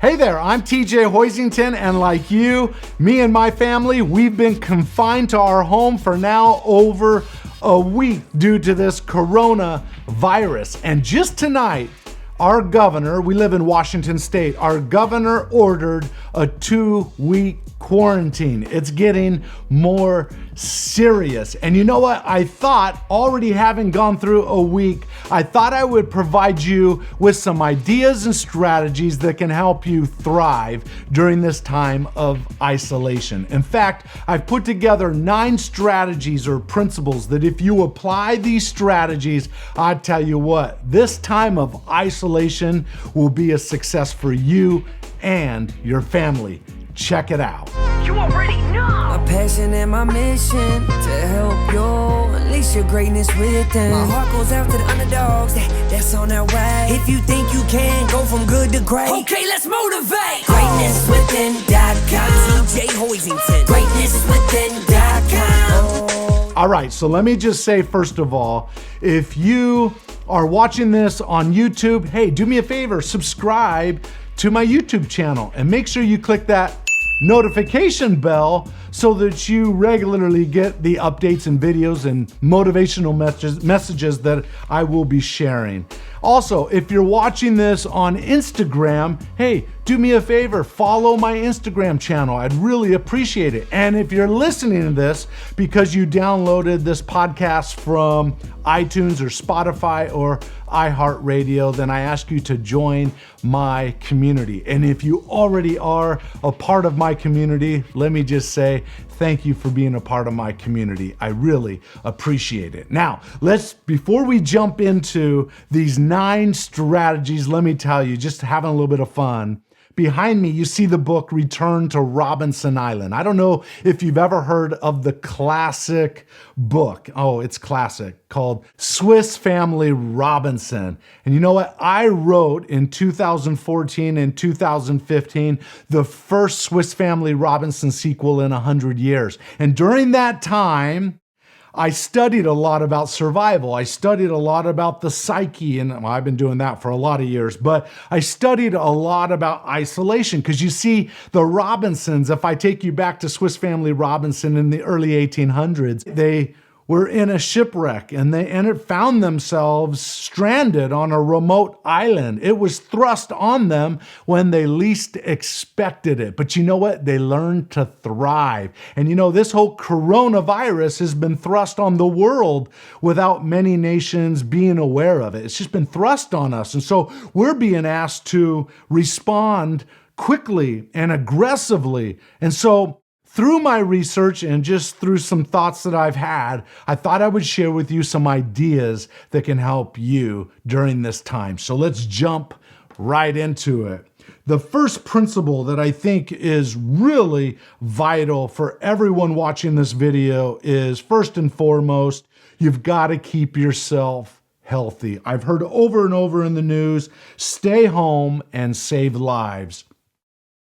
Hey there, I'm TJ Hoisington, and like you, me and my family, we've been confined to our home for now over a week due to this coronavirus. And just tonight, our governor, we live in Washington State, our governor ordered a 2-week quarantine. It's getting more serious. And you know what? I thought, already having gone through a week, I thought I would provide you with some ideas and strategies that can help you thrive during this time of isolation. In fact, I've put together 9 strategies or principles that if you apply these strategies, I tell you what, this time of isolation will be a success for you and your family. Check it out. You already know. My passion and my mission to help you unleash your greatness within. My heart goes out to the underdogs that's on their way. If you think you can go from good to great, okay, let's motivate. GreatnessWithin.com. TJ Hoisington. GreatnessWithin.com. All right, so let me just say, first of all, if you are watching this on YouTube, hey, do me a favor, subscribe to my YouTube channel and make sure you click that notification bell so that you regularly get the updates and videos and motivational messages that I will be sharing. Also, if you're watching this on Instagram, hey, do me a favor, follow my Instagram channel. I'd really appreciate it. And if you're listening to this because you downloaded this podcast from iTunes or Spotify or iHeartRadio, then I ask you to join my community. And if you already are a part of my community, let me just say thank you for being a part of my community. I really appreciate it. Now, before we jump into these 9 strategies, let me tell you, just having a little bit of fun. Behind me, you see the book Return to Robinson Island. I don't know if you've ever heard of the classic book. Oh, it's classic, called Swiss Family Robinson. And you know what? I wrote in 2014 and 2015 the first Swiss Family Robinson sequel in 100 years. And during that time, I studied a lot about survival. I studied a lot about the psyche, and I've been doing that for a lot of years, but I studied a lot about isolation because you see, the Robinsons, if I take you back to Swiss Family Robinson in the early 1800s, they were in a shipwreck and they found themselves stranded on a remote island. It was thrust on them when they least expected it. But you know what? They learned to thrive. And you know, this whole coronavirus has been thrust on the world without many nations being aware of it. It's just been thrust on us. And so we're being asked to respond quickly and aggressively. And so through my research and just through some thoughts that I've had, I thought I would share with you some ideas that can help you during this time. So let's jump right into it. The first principle that I think is really vital for everyone watching this video is, first and foremost, you've got to keep yourself healthy. I've heard over and over in the news, stay home and save lives.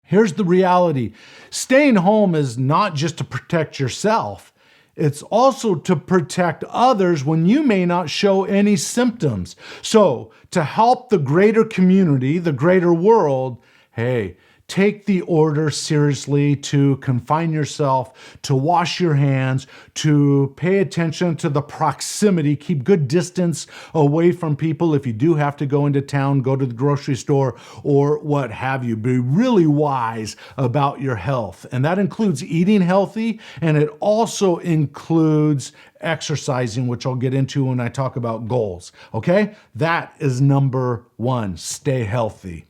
Here's the reality. Staying home is not just to protect yourself. It's also to protect others when you may not show any symptoms. So to help the greater community, the greater world, hey, take the order seriously to confine yourself, to wash your hands, to pay attention to the proximity, keep good distance away from people. If you do have to go into town, go to the grocery store or what have you. Be really wise about your health. And that includes eating healthy, and it also includes exercising, which I'll get into when I talk about goals. Okay? That is number 1, stay healthy.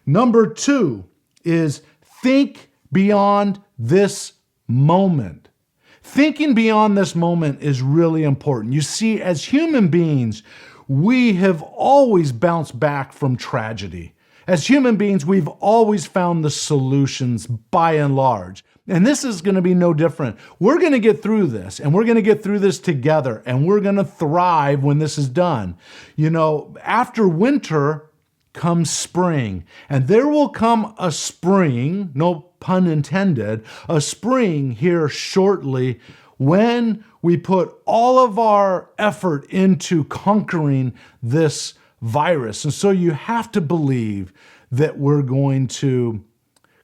Number 2, is think beyond this moment. Thinking beyond this moment is really important. You see, as human beings, we have always bounced back from tragedy. As human beings, we've always found the solutions by and large. And this is going to be no different. We're going to get through this, and we're going to get through this together, and we're going to thrive when this is done. You know, after winter comes spring, and there will come a spring, no pun intended, a spring here shortly when we put all of our effort into conquering this virus. And so you have to believe that we're going to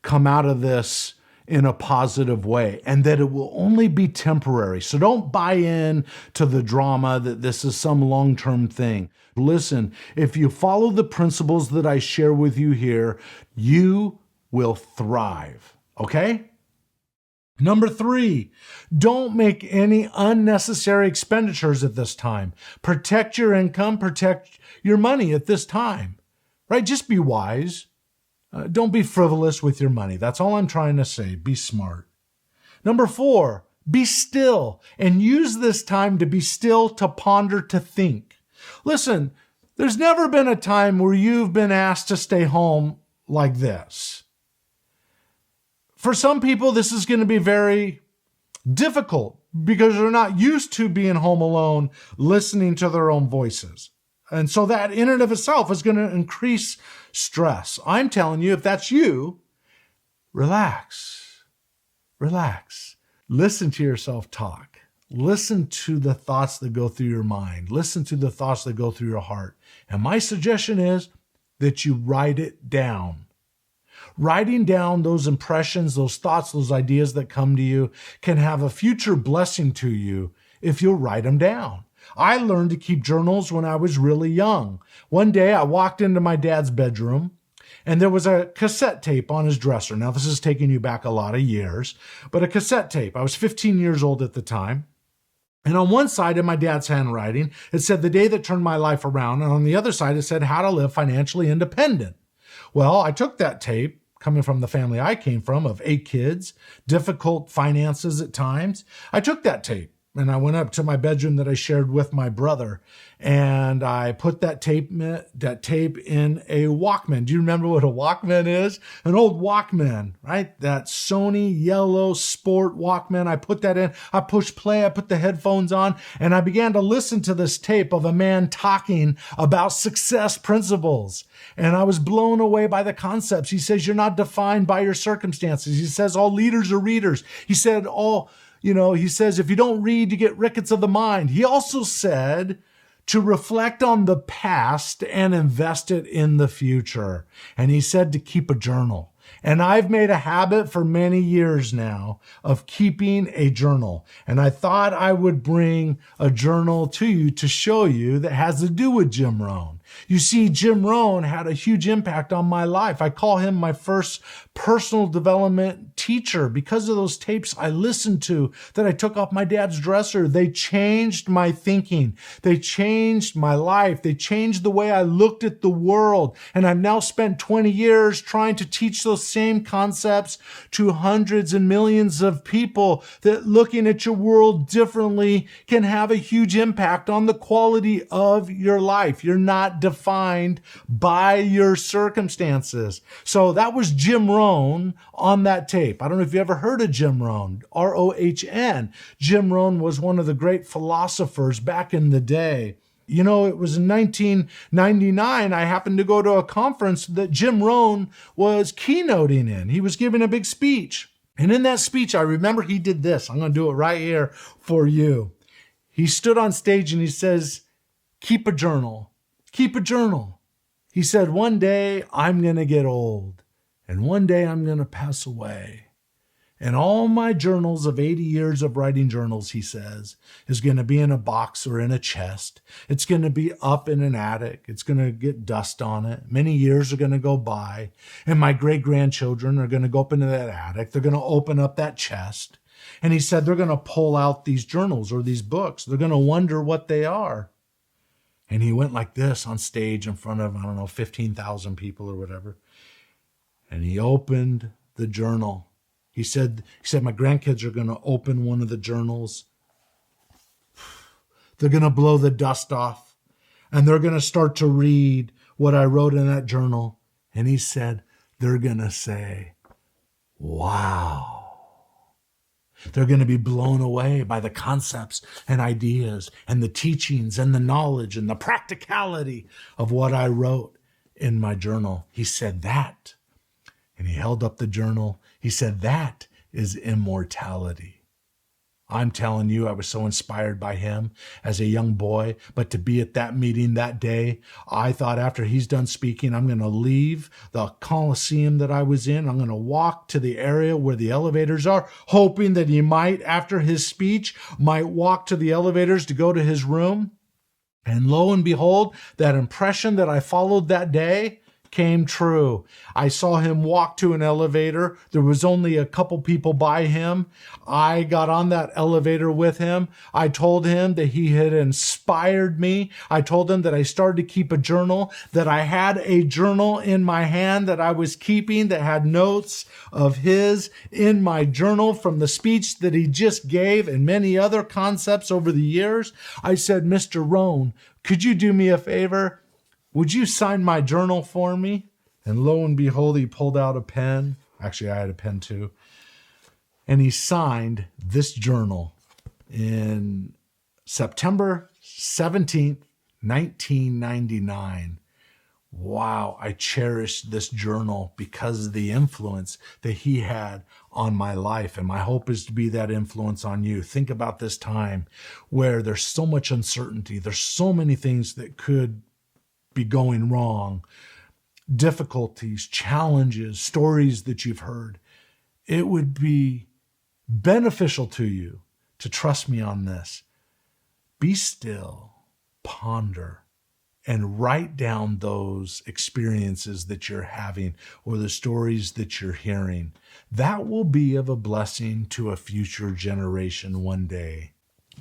come out of this in a positive way, and that it will only be temporary. So don't buy in to the drama that this is some long-term thing. Listen, if you follow the principles that I share with you here, you will thrive, okay? Number 3, don't make any unnecessary expenditures at this time. Protect your income, protect your money at this time, right? Just be wise. Don't be frivolous with your money. That's all I'm trying to say. Be smart. Number 4, be still and use this time to be still, to ponder, to think. Listen, there's never been a time where you've been asked to stay home like this. For some people, this is going to be very difficult because they're not used to being home alone, listening to their own voices. And so that in and of itself is going to increase stress. I'm telling you, if that's you, relax. Relax. Listen to yourself talk. Listen to the thoughts that go through your mind. Listen to the thoughts that go through your heart. And my suggestion is that you write it down. Writing down those impressions, those thoughts, those ideas that come to you can have a future blessing to you if you'll write them down. I learned to keep journals when I was really young. One day I walked into my dad's bedroom and there was a cassette tape on his dresser. Now this is taking you back a lot of years, but a cassette tape. I was 15 years old at the time. And on one side in my dad's handwriting, it said the day that turned my life around. And on the other side, it said how to live financially independent. Well, I took that tape, coming from the family I came from of 8 kids, difficult finances at times. I took that tape and I went up to my bedroom that I shared with my brother, and I put that tape in a Walkman. Do you remember what a Walkman is? An old Walkman, right? That Sony yellow sport Walkman. I put that in. I pushed play. I put the headphones on, and I began to listen to this tape of a man talking about success principles. And I was blown away by the concepts. He says, you're not defined by your circumstances. He says, all leaders are readers. He said, he says, if you don't read, you get rickets of the mind. He also said to reflect on the past and invest it in the future. And he said to keep a journal. And I've made a habit for many years now of keeping a journal. And I thought I would bring a journal to you to show you that has to do with Jim Rohn. You see, Jim Rohn had a huge impact on my life. I call him my first personal development teacher because of those tapes I listened to that I took off my dad's dresser. They changed my thinking. They changed my life. They changed the way I looked at the world. And I've now spent 20 years trying to teach those same concepts to hundreds and millions of people, that looking at your world differently can have a huge impact on the quality of your life. You're not defined by your circumstances. So that was Jim Rohn on that tape. I don't know if you ever heard of Jim Rohn, R-O-H-N. Jim Rohn was one of the great philosophers back in the day. You know, it was in 1999, I happened to go to a conference that Jim Rohn was keynoting in. He was giving a big speech. And in that speech, I remember he did this. I'm going to do it right here for you. He stood on stage and he says, keep a journal. Keep a journal. He said, one day I'm going to get old, and one day I'm going to pass away. And all my journals of 80 years of writing journals, he says, is going to be in a box or in a chest. It's going to be up in an attic. It's going to get dust on it. Many years are going to go by, and my great-grandchildren are going to go up into that attic. They're going to open up that chest. And he said they're going to pull out these journals or these books. They're going to wonder what they are. And he went like this on stage in front of, 15,000 people or whatever. And he opened the journal. He said, my grandkids are going to open one of the journals. They're going to blow the dust off. And they're going to start to read what I wrote in that journal. And he said, they're going to say, wow. They're going to be blown away by the concepts and ideas and the teachings and the knowledge and the practicality of what I wrote in my journal. He said that. And he held up the journal. He said, that is immortality. I'm telling you, I was so inspired by him as a young boy. But to be at that meeting that day, I thought after he's done speaking, I'm going to leave the Coliseum that I was in. I'm going to walk to the area where the elevators are, hoping that he might, after his speech, might walk to the elevators to go to his room. And lo and behold, that impression that I followed that day came true. I saw him walk to an elevator. There was only a couple people by him. I got on that elevator with him. I told him that he had inspired me. I told him that I started to keep a journal, that I had a journal in my hand that I was keeping that had notes of his in my journal from the speech that he just gave and many other concepts over the years. I said, Mr. Rohn, could you do me a favor? Would you sign my journal for me? And lo and behold, he pulled out a pen. Actually, I had a pen too. And he signed this journal in September 17th, 1999. Wow, I cherished this journal because of the influence that he had on my life. And my hope is to be that influence on you. Think about this time where there's so much uncertainty. There's so many things that could be going wrong, difficulties, challenges, stories that you've heard. It would be beneficial to you to trust me on this. Be still, ponder, and write down those experiences that you're having or the stories that you're hearing. That will be of a blessing to a future generation one day.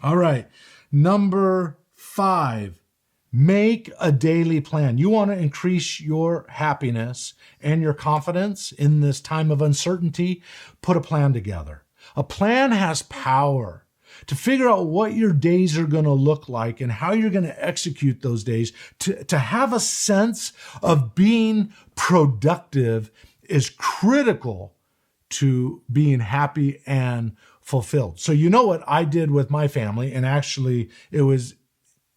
All right, number 5. Make a daily plan. You want to increase your happiness and your confidence in this time of uncertainty? Put a plan together. A plan has power to figure out what your days are going to look like and how you're going to execute those days. To have a sense of being productive is critical to being happy and fulfilled. So you know what I did with my family, and actually it was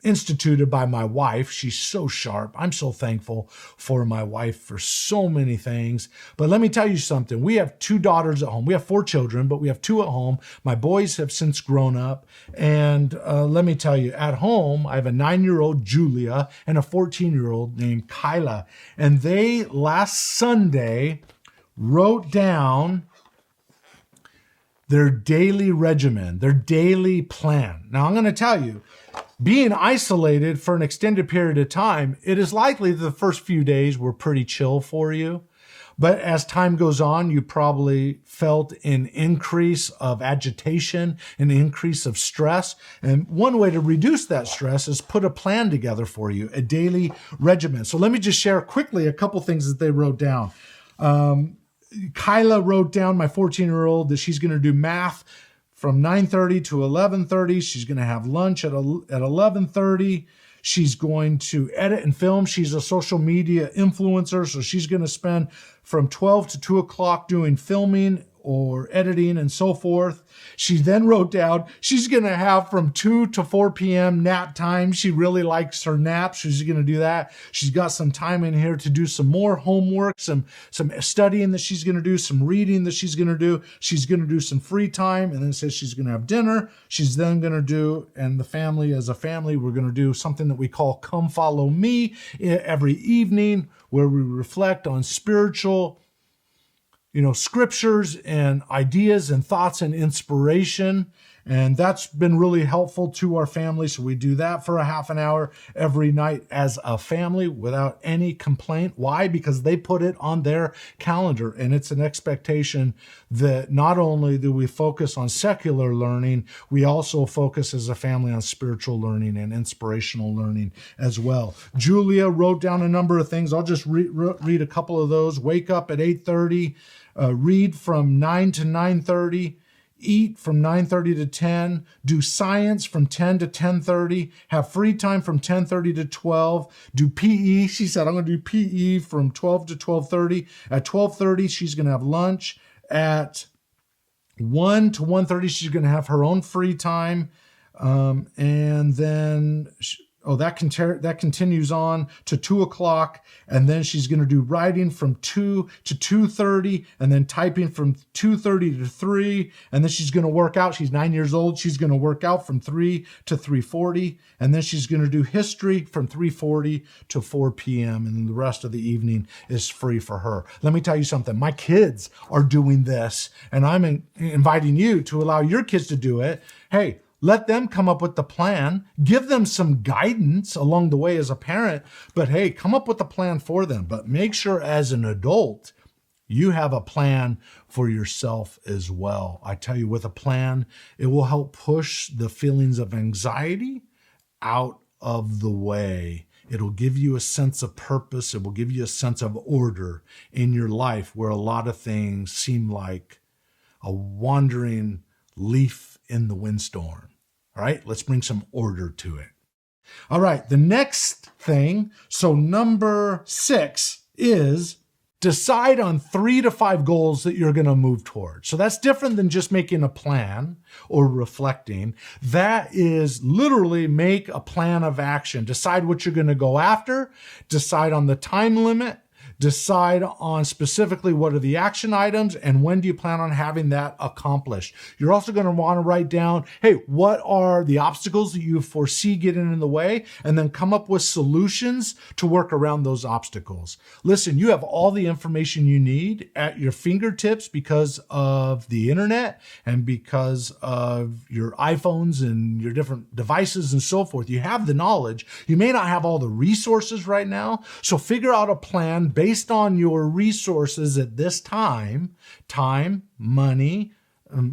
instituted by my wife. She's so sharp. I'm so thankful for my wife for so many things. But let me tell you something. We have 2 daughters at home. We have 4 children, but we have 2 at home. My boys have since grown up. And let me tell you, at home, I have a 9-year-old Julia and a 14-year-old named Kyla. And they last Sunday wrote down their daily regimen, their daily plan. Now, I'm going to tell you, being isolated for an extended period of time, it is likely that the first few days were pretty chill for you. But as time goes on, you probably felt an increase of agitation, an increase of stress. And one way to reduce that stress is put a plan together for you, a daily regimen. So let me just share quickly a couple things that they wrote down. Kyla wrote down, my 14-year-old, that she's going to do math from 9:30 to 11:30. She's going to have lunch at 11:30. She's going to edit and film. She's a social media influencer, so she's going to spend from 12 to 2 o'clock doing filming or editing and so forth. She then wrote down she's going to have from 2 to 4 p.m. nap time. She really likes her naps. She's going to do that. She's got some time in here to do some more homework, some studying that she's going to do, some reading that she's going to do. She's going to do some free time, and then says she's going to have dinner. She's then going to do, and the family, as a family, we're going to do something that we call Come Follow Me every evening, where we reflect on spiritual scriptures and ideas and thoughts and inspiration. And that's been really helpful to our family. So we do that for a half an hour every night as a family without any complaint. Why? Because they put it on their calendar. And it's an expectation that not only do we focus on secular learning, we also focus as a family on spiritual learning and inspirational learning as well. Julia wrote down a number of things. I'll just read a couple of those. Wake up at 8:30, read from 9 to 9:30. Eat from 9:30 to 10, do science from 10 to 10:30, have free time from 10:30 to 12, do PE. She said, I'm going to do PE from 12 to 12:30. At 12:30, she's going to have lunch. At 1 to 1:30, she's going to have her own free time. And then that continues on to 2:00, and then she's going to do writing from 2 to 2:30, and then typing from 2:30 to 3, and then she's going to work out. She's 9 years old. She's going to work out from 3 to 3:40, and then she's going to do history from 3:40 to 4 p.m., and then the rest of the evening is free for her. Let me tell you something. My kids are doing this, and I'm inviting you to allow your kids to do it. Hey, let them come up with the plan. Give them some guidance along the way as a parent. But hey, come up with a plan for them. But make sure as an adult, you have a plan for yourself as well. I tell you, with a plan, it will help push the feelings of anxiety out of the way. It'll give you a sense of purpose. It will give you a sense of order in your life where a lot of things seem like a wandering leaf in the windstorm. All right, let's bring some order to it. All right, the next thing, so number 6 is decide on 3 to 5 goals that you're going to move towards. So that's different than just making a plan or reflecting. That is literally make a plan of action. Decide what you're going to go after, decide on the time limit, decide on specifically what are the action items and when do you plan on having that accomplished. You're also going to want to write down, hey, what are the obstacles that you foresee getting in the way? And then come up with solutions to work around those obstacles. Listen, you have all the information you need at your fingertips because of the internet and because of your iPhones and your different devices and so forth. You have the knowledge. You may not have all the resources right now. So figure out a plan based on your resources at this time, money,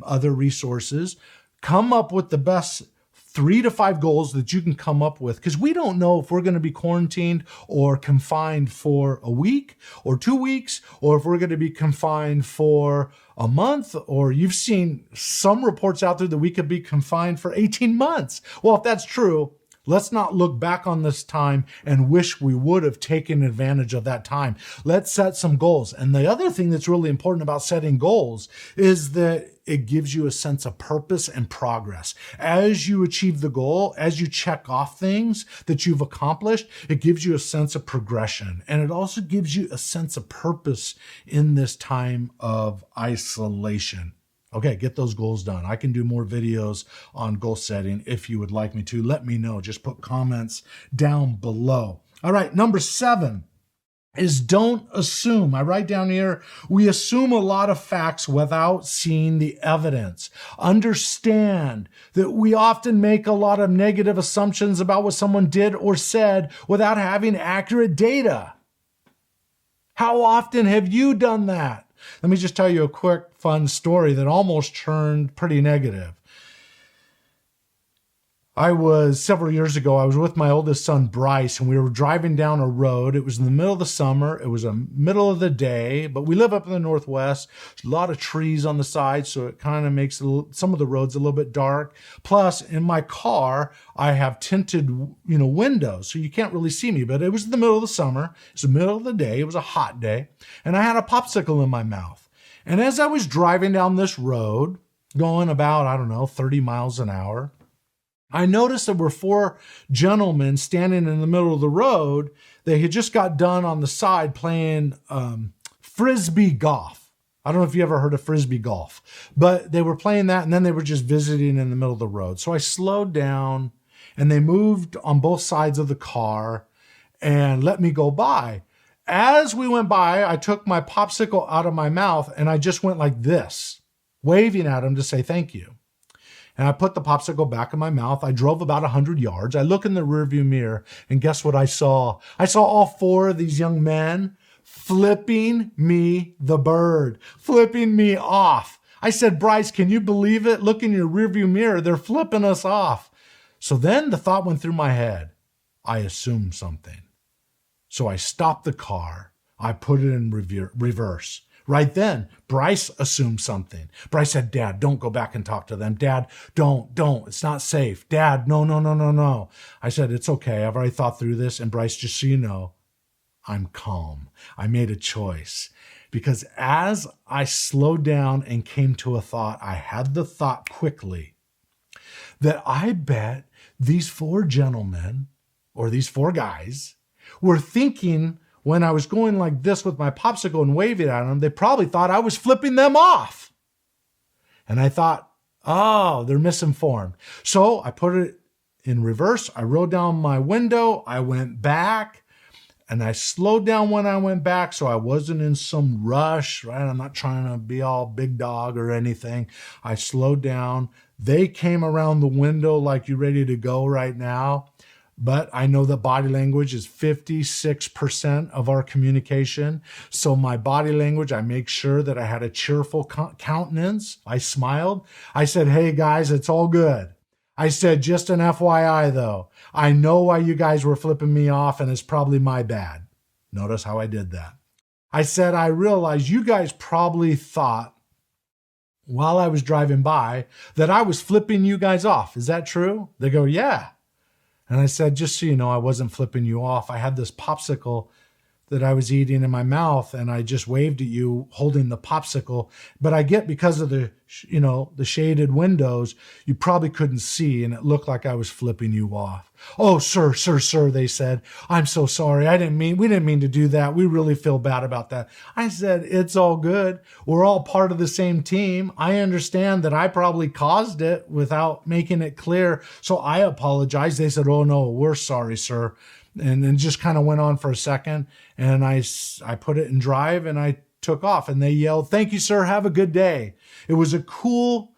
other resources. Come up with the best 3 to 5 goals that you can come up with, because we don't know if we're going to be quarantined or confined for a week or 2 weeks, or if we're going to be confined for a month, or you've seen some reports out there that we could be confined for 18 months. Well, if that's true, let's not look back on this time and wish we would have taken advantage of that time. Let's set some goals. And the other thing that's really important about setting goals is that it gives you a sense of purpose and progress. As you achieve the goal, as you check off things that you've accomplished, it gives you a sense of progression. And it also gives you a sense of purpose in this time of isolation. Okay, get those goals done. I can do more videos on goal setting if you would like me to. Let me know. Just put comments down below. All right, number 7 is don't assume. I write down here, we assume a lot of facts without seeing the evidence. Understand that we often make a lot of negative assumptions about what someone did or said without having accurate data. How often have you done that? Let me just tell you a quick, fun story that almost turned pretty negative. Several years ago, I was with my oldest son, Bryce, and we were driving down a road. It was in the middle of the summer. It was a middle of the day, but we live up in the Northwest. There's a lot of trees on the side, so it kind of makes some of the roads a little bit dark. Plus, in my car, I have tinted, windows, so you can't really see me, but it was in the middle of the summer. It's the middle of the day. It was a hot day, and I had a popsicle in my mouth. And as I was driving down this road, going about, 30 miles an hour, I noticed there were 4 gentlemen standing in the middle of the road. They had just got done on the side playing Frisbee golf. I don't know if you ever heard of Frisbee golf, but they were playing that and then they were just visiting in the middle of the road. So I slowed down and they moved on both sides of the car and let me go by. As we went by, I took my popsicle out of my mouth and I just went like this, waving at them to say thank you. And I put the popsicle back in my mouth. I drove about 100 yards. I look in the rearview mirror, and guess what I saw? I saw all 4 of these young men flipping me the bird, flipping me off. I said, Bryce, can you believe it? Look in your rearview mirror. They're flipping us off. So then the thought went through my head. I assumed something. So I stopped the car. I put it in reverse. Right then, Bryce assumed something. Bryce said, Dad, don't go back and talk to them. Dad, don't. It's not safe. Dad, no. I said, it's okay. I've already thought through this. And Bryce, just so you know, I'm calm. I made a choice. Because as I slowed down and came to a thought, I had the thought quickly that I bet these 4 gentlemen or these 4 guys, were thinking when I was going like this with my popsicle and waving at them, they probably thought I was flipping them off. And I thought, oh, they're misinformed. So I put it in reverse. I rolled down my window. I went back and I slowed down when I went back. So I wasn't in some rush, right? I'm not trying to be all big dog or anything. I slowed down. They came around the window like you're ready to go right now. But I know that body language is 56% of our communication. So my body language, I make sure that I had a cheerful countenance. I smiled. I said, hey guys, it's all good. I said, just an FYI though. I know why you guys were flipping me off and it's probably my bad. Notice how I did that. I said, I realized you guys probably thought while I was driving by that I was flipping you guys off. Is that true? They go, yeah. And I said, just so you know, I wasn't flipping you off. I had this popsicle that I was eating in my mouth and I just waved at you holding the popsicle. But I get because of the shaded windows, you probably couldn't see and it looked like I was flipping you off. Oh, sir, they said, I'm so sorry. We didn't mean to do that. We really feel bad about that. I said, it's all good. We're all part of the same team. I understand that I probably caused it without making it clear. So I apologize. They said, oh no, we're sorry, sir. And then just kind of went on for a second. And I put it in drive and I took off and they yelled, thank you, sir. Have a good day. It was a cool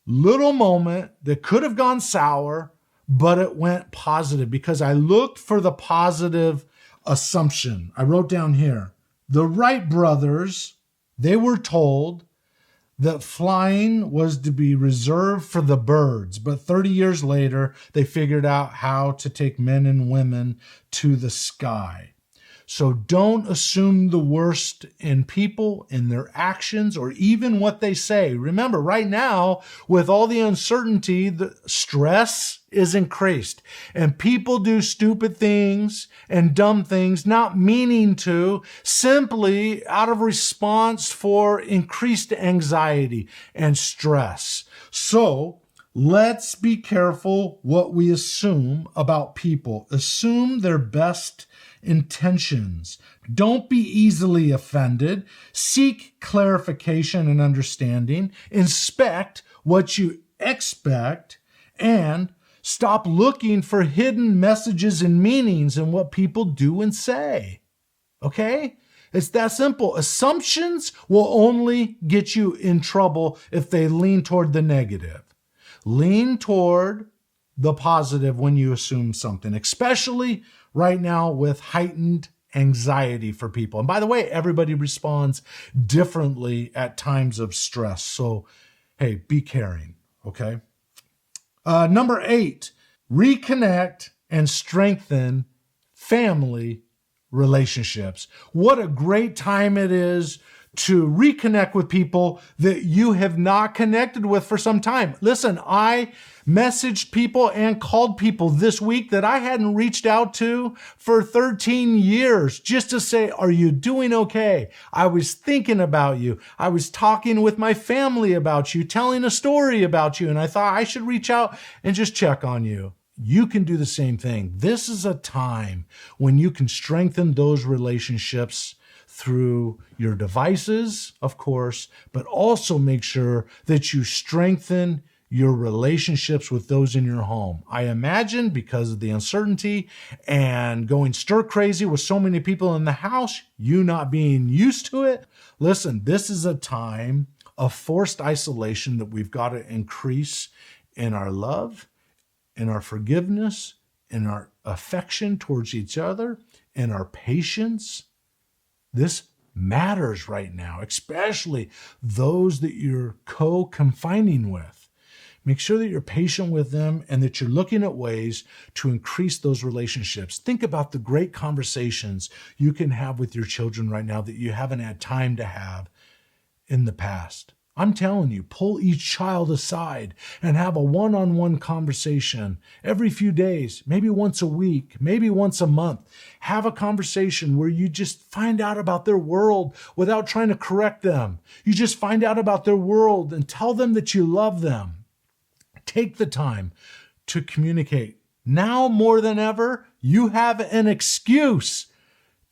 little moment that could have gone sour, but it went positive because I looked for the positive assumption. I wrote down here, the Wright brothers, they were told that flying was to be reserved for the birds. But 30 years later, they figured out how to take men and women to the sky. So don't assume the worst in people, in their actions, or even what they say. Remember, right now, with all the uncertainty, the stress is increased. And people do stupid things and dumb things, not meaning to, simply out of response for increased anxiety and stress. So let's be careful what we assume about people. Assume their best intentions. Don't be easily offended. Seek clarification and understanding. Inspect what you expect and stop looking for hidden messages and meanings in what people do and say. Okay? It's that simple. Assumptions will only get you in trouble if they lean toward the negative. Lean toward the positive when you assume something, especially right now with heightened anxiety for people. And by the way, everybody responds differently at times of stress. So, hey, be caring, okay? Number 8, reconnect and strengthen family relationships. What a great time it is to reconnect with people that you have not connected with for some time. Listen, I messaged people and called people this week that I hadn't reached out to for 13 years just to say, are you doing okay? I was thinking about you. I was talking with my family about you, telling a story about you, and I thought I should reach out and just check on you. You can do the same thing. This is a time when you can strengthen those relationships through your devices, of course, but also make sure that you strengthen your relationships with those in your home. I imagine because of the uncertainty and going stir crazy with so many people in the house, you not being used to it. Listen, this is a time of forced isolation that we've got to increase in our love, in our forgiveness, in our affection towards each other, in our patience. This matters right now, especially those that you're co-confining with. Make sure that you're patient with them and that you're looking at ways to increase those relationships. Think about the great conversations you can have with your children right now that you haven't had time to have in the past. I'm telling you, pull each child aside and have a one-on-one conversation every few days, maybe once a week, maybe once a month. Have a conversation where you just find out about their world without trying to correct them. You just find out about their world and tell them that you love them. Take the time to communicate Now more than ever, you have an excuse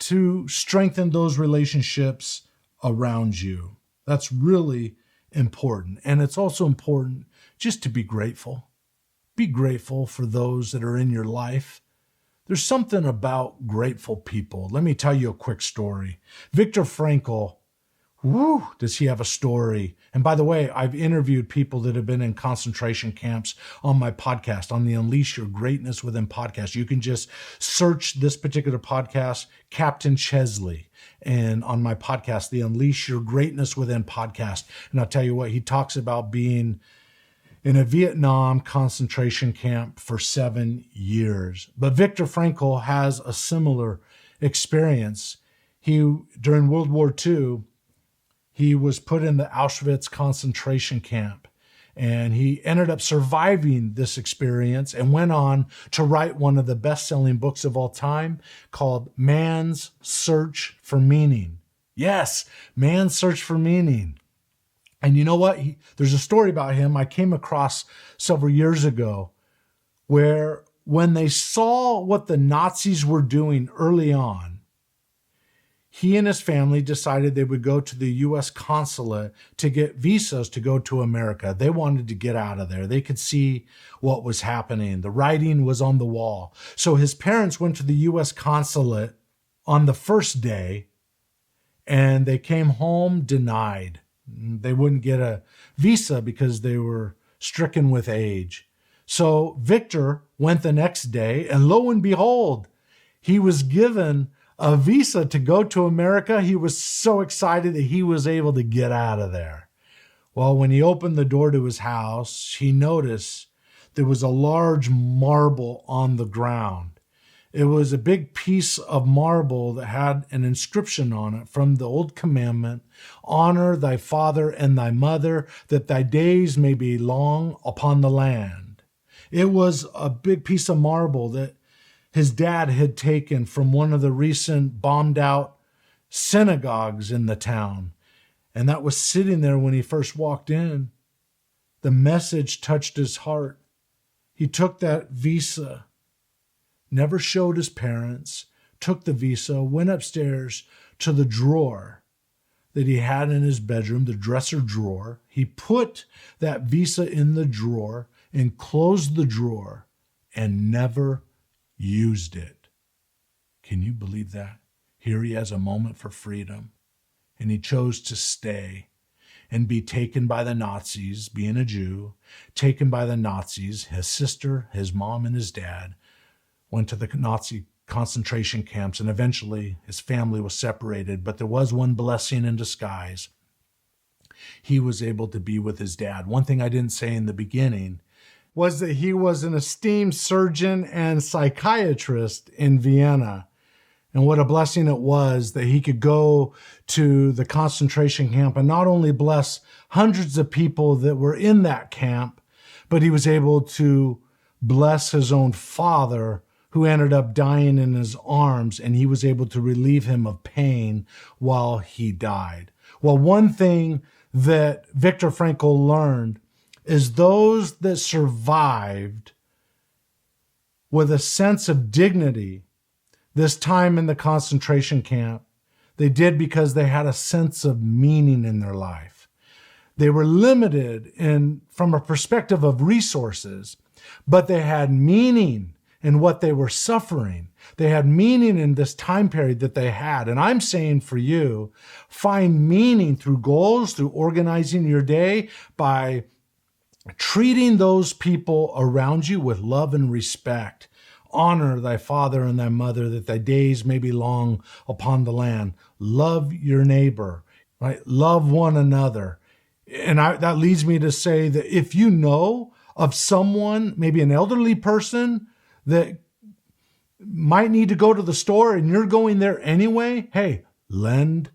to strengthen those relationships around you. That's really important. And it's also important just to be grateful. Be grateful for those that are in your life. There's something about grateful people. Let me tell you a quick story. Viktor Frankl, does he have a story? And by the way, I've interviewed people that have been in concentration camps on my podcast, on the Unleash Your Greatness Within podcast. You can just search this particular podcast, Captain Chesley, and on my podcast, the Unleash Your Greatness Within podcast. And I'll tell you what, he talks about being in a Vietnam concentration camp for 7 years. But Viktor Frankl has a similar experience. During World War II, he was put in the Auschwitz concentration camp, and he ended up surviving this experience and went on to write one of the best-selling books of all time called Man's Search for Meaning. Yes, Man's Search for Meaning. And you know what? There's a story about him I came across several years ago where when they saw what the Nazis were doing early on, he and his family decided they would go to the U.S. consulate to get visas to go to America. They wanted to get out of there. They could see what was happening. The writing was on the wall. So his parents went to the U.S. consulate on the first day, and they came home denied. They wouldn't get a visa because they were stricken with age. So Victor went the next day, and lo and behold, he was given a visa to go to America. He was so excited that he was able to get out of there. Well, when he opened the door to his house, he noticed there was a large marble on the ground. It was a big piece of marble that had an inscription on it from the old commandment, honor thy father and thy mother, that thy days may be long upon the land. It was a big piece of marble that his dad had taken from one of the recent bombed out synagogues in the town. And that was sitting there when he first walked in. The message touched his heart. He took that visa, never showed his parents, took the visa, went upstairs to the drawer that he had in his bedroom, the dresser drawer. He put that visa in the drawer and closed the drawer and never used it. Can you believe that? Here he has a moment for freedom, and he chose to stay and be taken by the Nazis, being a Jew, taken by the Nazis. His sister, his mom, and his dad went to the Nazi concentration camps, and eventually his family was separated, but there was one blessing in disguise. He was able to be with his dad. One thing I didn't say in the beginning was that he was an esteemed surgeon and psychiatrist in Vienna. And what a blessing it was that he could go to the concentration camp and not only bless hundreds of people that were in that camp, but he was able to bless his own father, who ended up dying in his arms, and he was able to relieve him of pain while he died. Well, one thing that Viktor Frankl learned is those that survived with a sense of dignity this time in the concentration camp, they did because they had a sense of meaning in their life. They were limited from a perspective of resources, but they had meaning in what they were suffering. They had meaning in this time period that they had. And I'm saying for you, find meaning through goals, through organizing your day, by treating those people around you with love and respect. Honor thy father and thy mother, that thy days may be long upon the land. Love your neighbor, right? Love one another. And that leads me to say that if you know of someone, maybe an elderly person that might need to go to the store and you're going there anyway, hey, lend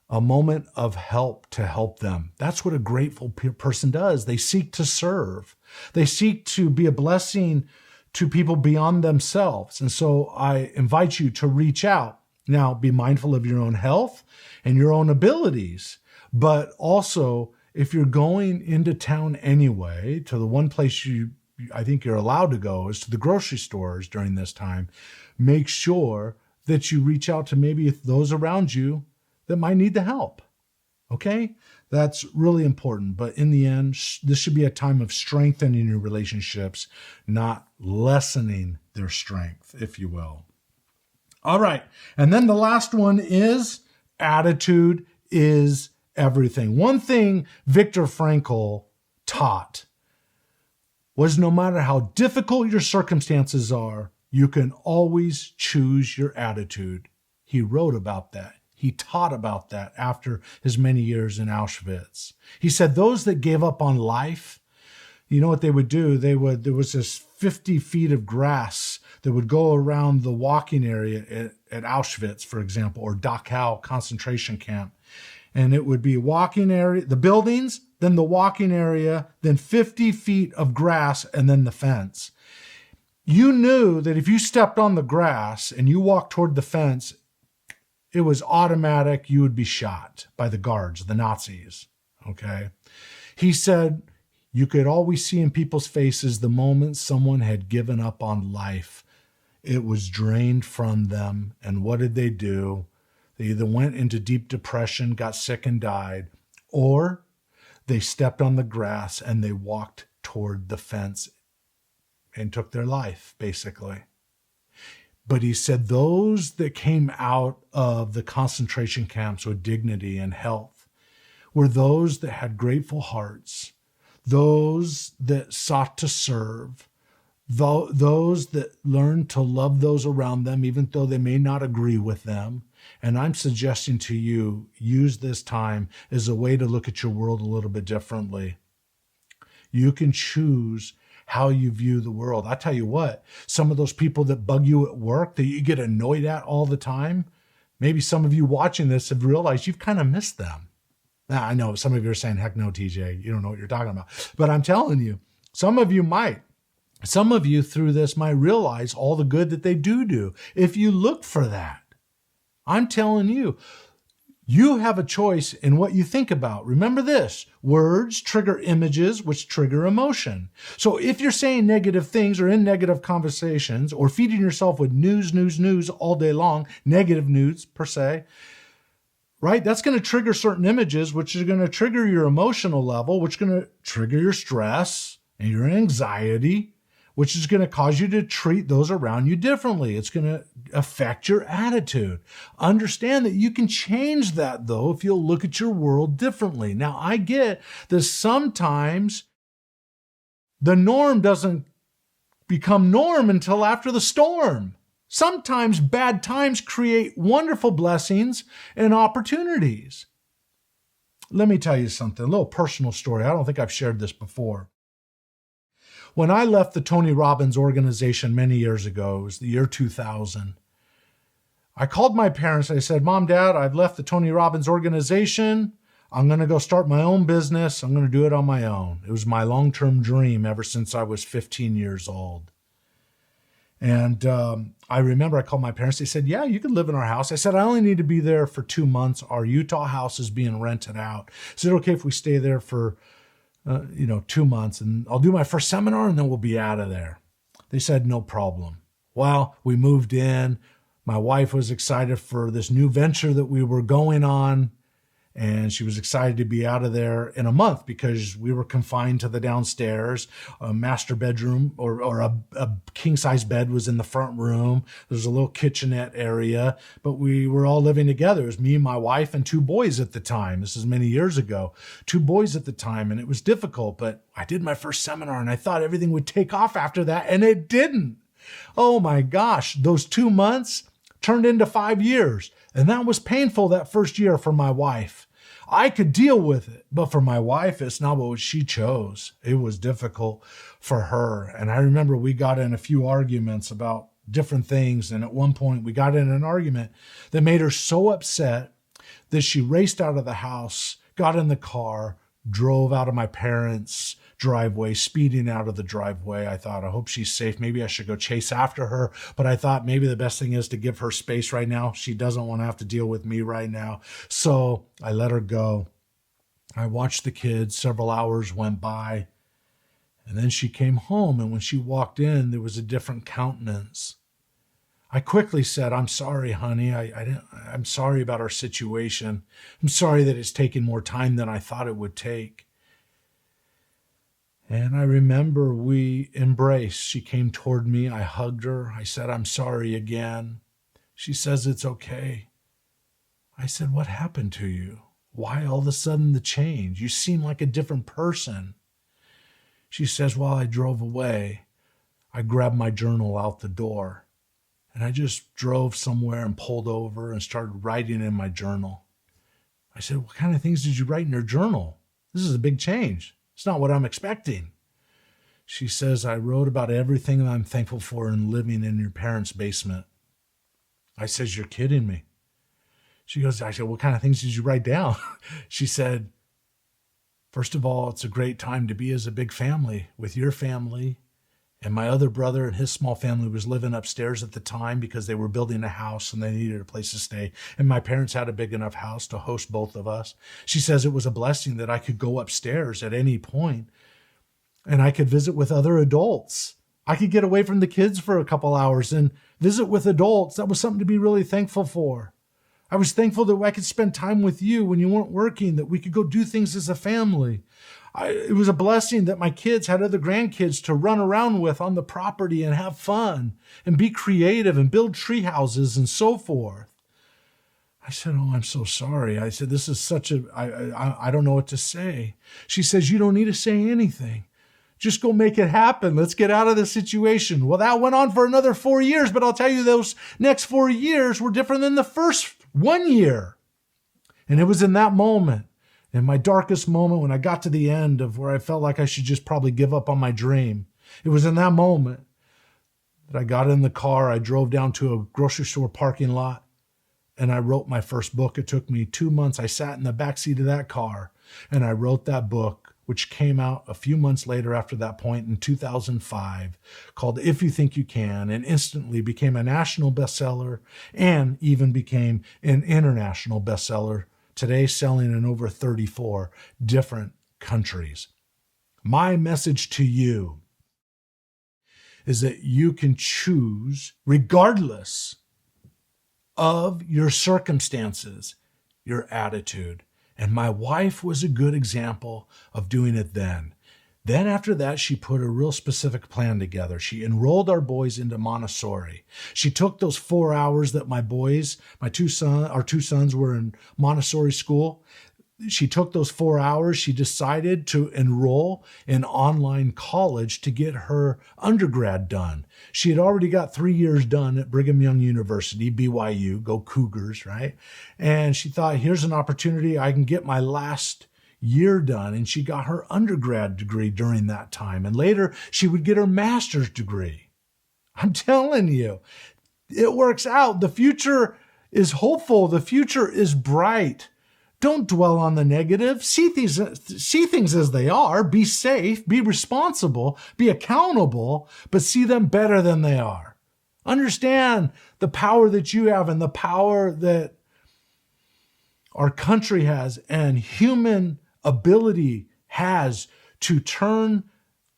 a moment of help to help them. That's what a grateful person does. They seek to serve. They seek to be a blessing to people beyond themselves. And so I invite you to reach out. Now, be mindful of your own health and your own abilities, but also if you're going into town anyway, to the one place you I think you're allowed to go is to the grocery stores during this time. Make sure that you reach out to maybe those around you that might need the help. Okay? That's really important. But in the end, this should be a time of strengthening your relationships, not lessening their strength, if you will. All right. And then the last one is attitude is everything. One thing Viktor Frankl taught was no matter how difficult your circumstances are, you can always choose your attitude. He wrote about that. He taught about that after his many years in Auschwitz. He said those that gave up on life, you know what they would do? There was this 50 feet of grass that would go around the walking area at Auschwitz, for example, or Dachau concentration camp. And it would be walking area, the buildings, then the walking area, then 50 feet of grass, and then the fence. You knew that if you stepped on the grass and you walked toward the fence, it was automatic you would be shot by the guards, the Nazis, okay? He said you could always see in people's faces the moment someone had given up on life. It was drained from them, and what did they do? They either went into deep depression, got sick and died, or they stepped on the grass and they walked toward the fence and took their life, basically. But he said those that came out of the concentration camps with dignity and health were those that had grateful hearts, those that sought to serve, those that learned to love those around them, even though they may not agree with them. And I'm suggesting to you, use this time as a way to look at your world a little bit differently. You can choose how you view the world. I tell you what, some of those people that bug you at work that you get annoyed at all the time, maybe some of you watching this have realized you've kind of missed them. Now, I know some of you are saying, heck no, TJ, you don't know what you're talking about. But I'm telling you, some of you might. Some of you through this might realize all the good that they do if you look for that. I'm telling you, you have a choice in what you think about. Remember this, words trigger images, which trigger emotion. So if you're saying negative things or in negative conversations or feeding yourself with news all day long, negative news per se, right? That's going to trigger certain images, which is going to trigger your emotional level, which is going to trigger your stress and your anxiety, which is going to cause you to treat those around you differently. It's going to affect your attitude. Understand that you can change that, though, if you'll look at your world differently. Now, I get that sometimes the norm doesn't become norm until after the storm. Sometimes bad times create wonderful blessings and opportunities. Let me tell you something, a little personal story. I don't think I've shared this before. When I left the Tony Robbins organization many years ago, it was the year 2000, I called my parents. I said, Mom, Dad, I've left the Tony Robbins organization. I'm going to go start my own business. I'm going to do it on my own. It was my long-term dream ever since I was 15 years old. And I remember I called my parents. They said, yeah, you can live in our house. I said, I only need to be there for 2 months. Our Utah house is being rented out. Is it okay if we stay there for 2 months, and I'll do my first seminar and then we'll be out of there? They said, no problem. Well, we moved in. My wife was excited for this new venture that we were going on, and she was excited to be out of there in a month because we were confined to the downstairs. A master bedroom or a king-size bed was in the front room. There's a little kitchenette area, but we were all living together. It was me, my wife, and 2 boys at the time. This is many years ago. 2 boys at the time, and it was difficult, but I did my first seminar, and I thought everything would take off after that, and it didn't. Oh my gosh, those 2 months turned into 5 years. And that was painful that first year for my wife. I could deal with it, but for my wife, it's not what she chose. It was difficult for her. And I remember we got in a few arguments about different things. And at one point we got in an argument that made her so upset that she raced out of the house, got in the car, drove out of my parents' driveway, speeding out of the driveway. I thought, I hope she's safe. Maybe I should go chase after her. But I thought maybe the best thing is to give her space right now. She doesn't want to have to deal with me right now. So I let her go. I watched the kids. Several hours went by. And then she came home, and when she walked in, there was a different countenance. I quickly said, I'm sorry, honey. I'm sorry about our situation. I'm sorry that it's taken more time than I thought it would take. And I remember we embraced. She came toward me. I hugged her. I said, I'm sorry again. She says, it's okay. I said, what happened to you? Why all of a sudden the change? You seem like a different person. She says, while I drove away, I grabbed my journal out the door. And I just drove somewhere and pulled over and started writing in my journal. I said, what kind of things did you write in your journal? This is a big change. It's not what I'm expecting. She says, I wrote about everything that I'm thankful for in living in your parents' basement. I says, you're kidding me. She goes, I said, what kind of things did you write down? She said, first of all, it's a great time to be as a big family with your family. And my other brother and his small family was living upstairs at the time because they were building a house and they needed a place to stay. And my parents had a big enough house to host both of us. She says it was a blessing that I could go upstairs at any point and I could visit with other adults. I could get away from the kids for a couple hours and visit with adults. That was something to be really thankful for. I was thankful that I could spend time with you when you weren't working, that we could go do things as a family. It was a blessing that my kids had other grandkids to run around with on the property and have fun and be creative and build tree houses and so forth. I said, oh, I'm so sorry. I said, this is I don't know what to say. She says, you don't need to say anything. Just go make it happen. Let's get out of this situation. Well, that went on for another 4 years, but I'll tell you, those next 4 years were different than the first 1 year. And it was in that moment, in my darkest moment, when I got to the end of where I felt like I should just probably give up on my dream. It was in that moment that I got in the car. I drove down to a grocery store parking lot and I wrote my first book. It took me 2 months. I sat in the backseat of that car and I wrote that book, which came out a few months later after that point in 2005, called If You Think You Can, and instantly became a national bestseller and even became an international bestseller, today selling in over 34 different countries. My message to you is that you can choose, regardless of your circumstances, your attitude. And my wife was a good example of doing it then. Then after that, she put a real specific plan together. She enrolled our boys into Montessori. She took those 4 hours that our two sons were in Montessori school. She took those 4 hours. She decided to enroll in online college to get her undergrad done. She had already got 3 years done at Brigham Young University, BYU, go Cougars, right? And she thought, here's an opportunity. I can get my last year done. And she got her undergrad degree during that time. And later she would get her master's degree. I'm telling you, it works out. The future is hopeful. The future is bright. Don't dwell on the negative. See things as they are. Be safe, be responsible, be accountable, but see them better than they are. Understand the power that you have and the power that our country has and human ability has to turn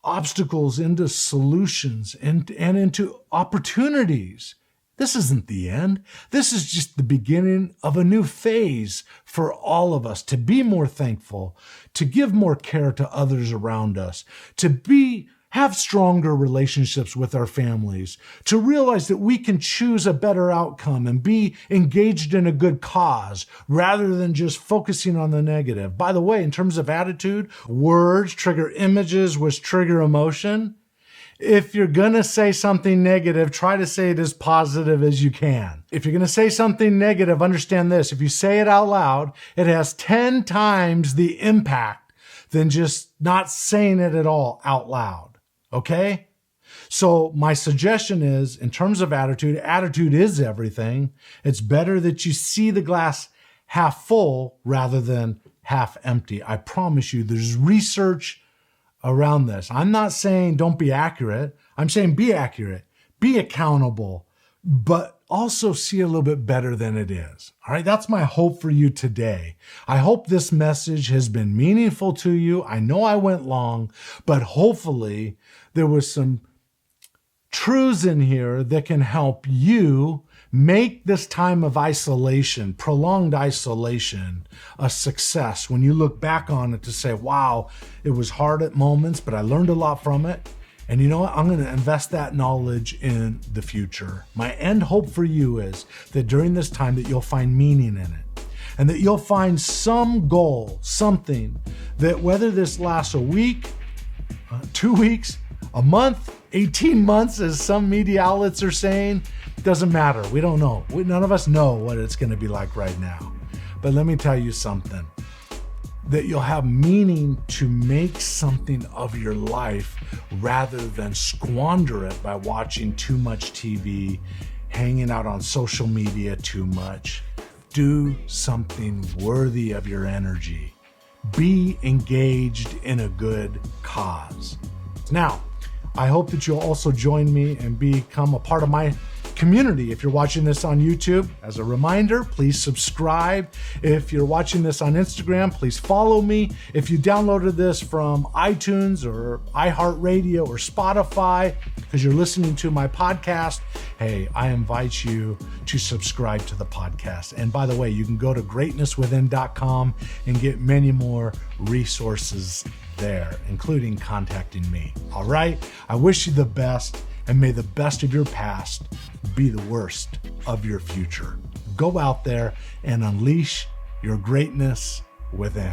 obstacles into solutions and into opportunities. This isn't the end. This is just the beginning of a new phase for all of us to be more thankful, to give more care to others around us, to have stronger relationships with our families, to realize that we can choose a better outcome and be engaged in a good cause rather than just focusing on the negative. By the way, in terms of attitude, words trigger images, which trigger emotion. If you're going to say something negative, try to say it as positive as you can. If you're going to say something negative, understand this. If you say it out loud, it has 10 times the impact than just not saying it at all out loud. Okay? So my suggestion is, in terms of attitude is everything. It's better that you see the glass half full rather than half empty. I promise you, there's research around this. I'm not saying don't be accurate. I'm saying be accurate, be accountable, but also see a little bit better than it is. All right, that's my hope for you today. I hope this message has been meaningful to you. I know I went long, but hopefully there was some truths in here that can help you make this time of isolation, prolonged isolation, a success. When you look back on it to say, wow, it was hard at moments, but I learned a lot from it. And you know what? I'm going to invest that knowledge in the future. My end hope for you is that during this time that you'll find meaning in it and that you'll find some goal, something that whether this lasts a week, 2 weeks, a month, 18 months, as some media outlets are saying, doesn't matter. We don't know. None of us know what it's going to be like right now. But let me tell you something. That you'll have meaning to make something of your life rather than squander it by watching too much TV, hanging out on social media too much. Do something worthy of your energy. Be engaged in a good cause. Now, I hope that you'll also join me and become a part of my community. If you're watching this on YouTube, as a reminder, please subscribe. If you're watching this on Instagram, please follow me. If you downloaded this from iTunes or iHeartRadio or Spotify because you're listening to my podcast, hey, I invite you to subscribe to the podcast. And by the way, you can go to greatnesswithin.com and get many more resources there, including contacting me. All right? I wish you the best, and may the best of your past be the worst of your future. Go out there and unleash your greatness within.